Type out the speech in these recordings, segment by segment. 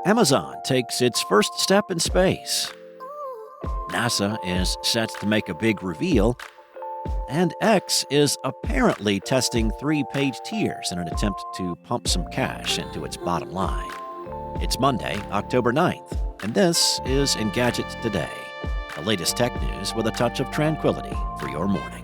Amazon takes its first step in space. NASA is set to make a big reveal. And X is apparently testing 3 paid tiers in an attempt to pump some cash into its bottom line. It's Monday, October 9th, and this is Engadget Today, the latest tech news with a touch of tranquility for your morning.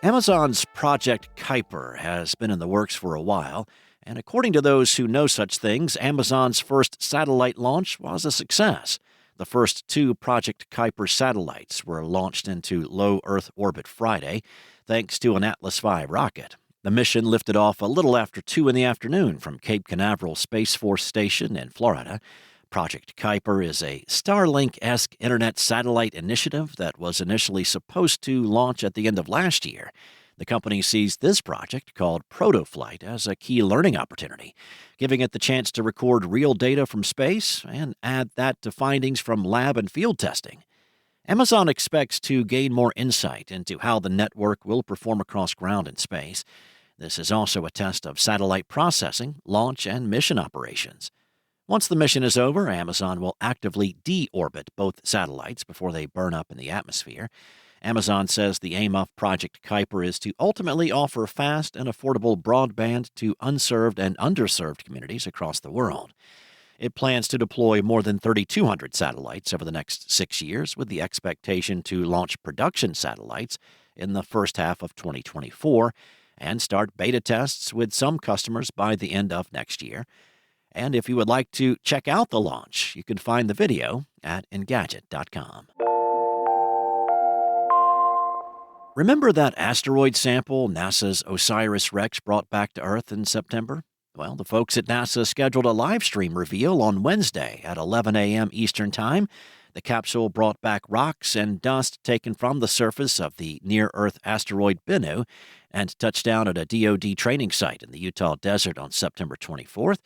Amazon's Project Kuiper has been in the works for a while, and according to those who know such things, Amazon's first satellite launch was a success. The first 2 Project Kuiper satellites were launched into low Earth orbit Friday, thanks to an Atlas V rocket. The mission lifted off a little after 2 in the afternoon from Cape Canaveral Space Force Station in Florida. Project Kuiper is a Starlink-esque internet satellite initiative that was initially supposed to launch at the end of last year. The company sees this project, called Protoflight, as a key learning opportunity, giving it the chance to record real data from space and add that to findings from lab and field testing. Amazon expects to gain more insight into how the network will perform across ground and space. This is also a test of satellite processing, launch, and mission operations. Once the mission is over, Amazon will actively deorbit both satellites before they burn up in the atmosphere. Amazon says the aim of Project Kuiper is to ultimately offer fast and affordable broadband to unserved and underserved communities across the world. It plans to deploy more than 3,200 satellites over the next 6 years, with the expectation to launch production satellites in the first half of 2024 and start beta tests with some customers by the end of next year. And if you would like to check out the launch, you can find the video at Engadget.com. Remember that asteroid sample NASA's OSIRIS-REx brought back to Earth in September? Well, the folks at NASA scheduled a live stream reveal on Wednesday at 11 a.m. Eastern Time. The capsule brought back rocks and dust taken from the surface of the near-Earth asteroid Bennu and touched down at a DoD training site in the Utah desert on September 24th.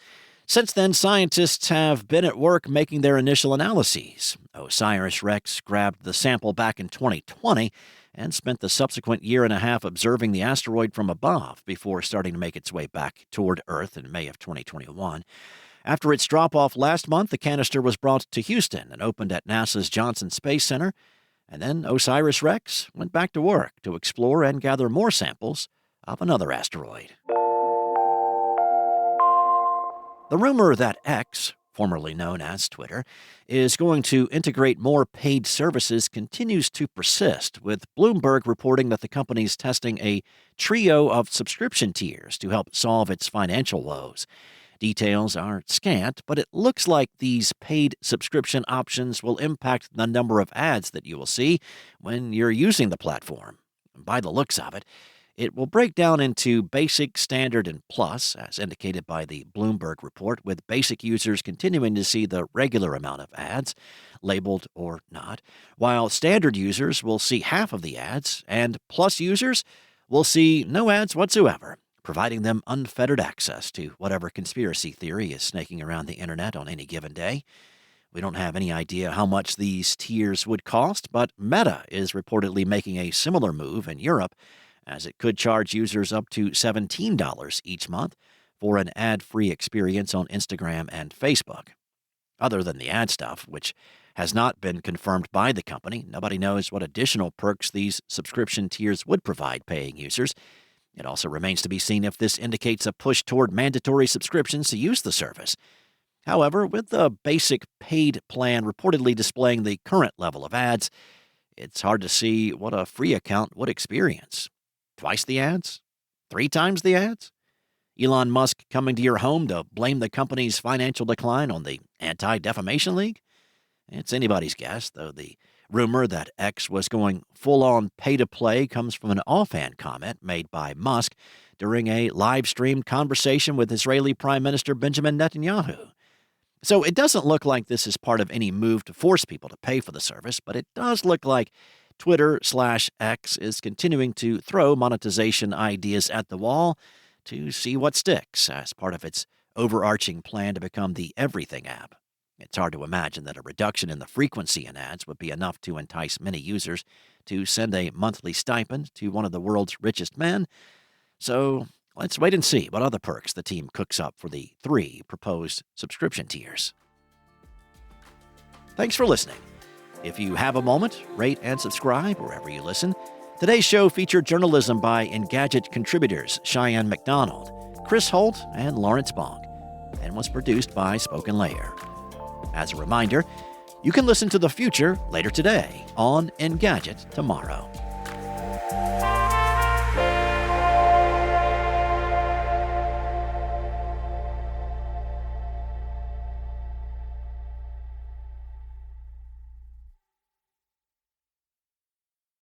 Since then, scientists have been at work making their initial analyses. OSIRIS-REx grabbed the sample back in 2020 and spent the subsequent year and a half observing the asteroid from above before starting to make its way back toward Earth in May of 2021. After its drop-off last month, the canister was brought to Houston and opened at NASA's Johnson Space Center, and then OSIRIS-REx went back to work to explore and gather more samples of another asteroid. The rumor that X, formerly known as Twitter, is going to integrate more paid services continues to persist, with Bloomberg reporting that the company is testing a trio of subscription tiers to help solve its financial woes. Details are scant, but it looks like these paid subscription options will impact the number of ads that you will see when you're using the platform. By the looks of it, it will break down into Basic, Standard, and Plus, as indicated by the Bloomberg report, with Basic users continuing to see the regular amount of ads, labeled or not, while Standard users will see half of the ads, and Plus users will see no ads whatsoever, providing them unfettered access to whatever conspiracy theory is snaking around the internet on any given day. We don't have any idea how much these tiers would cost, but Meta is reportedly making a similar move in Europe, as it could charge users up to $17 each month for an ad-free experience on Instagram and Facebook. Other than the ad stuff, which has not been confirmed by the company, nobody knows what additional perks these subscription tiers would provide paying users. It also remains to be seen if this indicates a push toward mandatory subscriptions to use the service. However, with the basic paid plan reportedly displaying the current level of ads, it's hard to see what a free account would experience. Twice the ads? 3 times the ads? Elon Musk coming to your home to blame the company's financial decline on the Anti-Defamation League? It's anybody's guess, though the rumor that X was going full-on pay-to-play comes from an offhand comment made by Musk during a live-streamed conversation with Israeli Prime Minister Benjamin Netanyahu. So it doesn't look like this is part of any move to force people to pay for the service, but it does look like Twitter/X is continuing to throw monetization ideas at the wall to see what sticks as part of its overarching plan to become the everything app. It's hard to imagine that a reduction in the frequency in ads would be enough to entice many users to send a monthly stipend to one of the world's richest men, So let's wait and see what other perks the team cooks up for the 3 proposed subscription tiers. Thanks for listening. If you have a moment, rate and subscribe wherever you listen. Today's show featured journalism by Engadget contributors Cheyenne McDonald, Chris Holt, and Lawrence Bonk, and was produced by Spoken Layer. As a reminder, you can listen to The Future later today on Engadget tomorrow.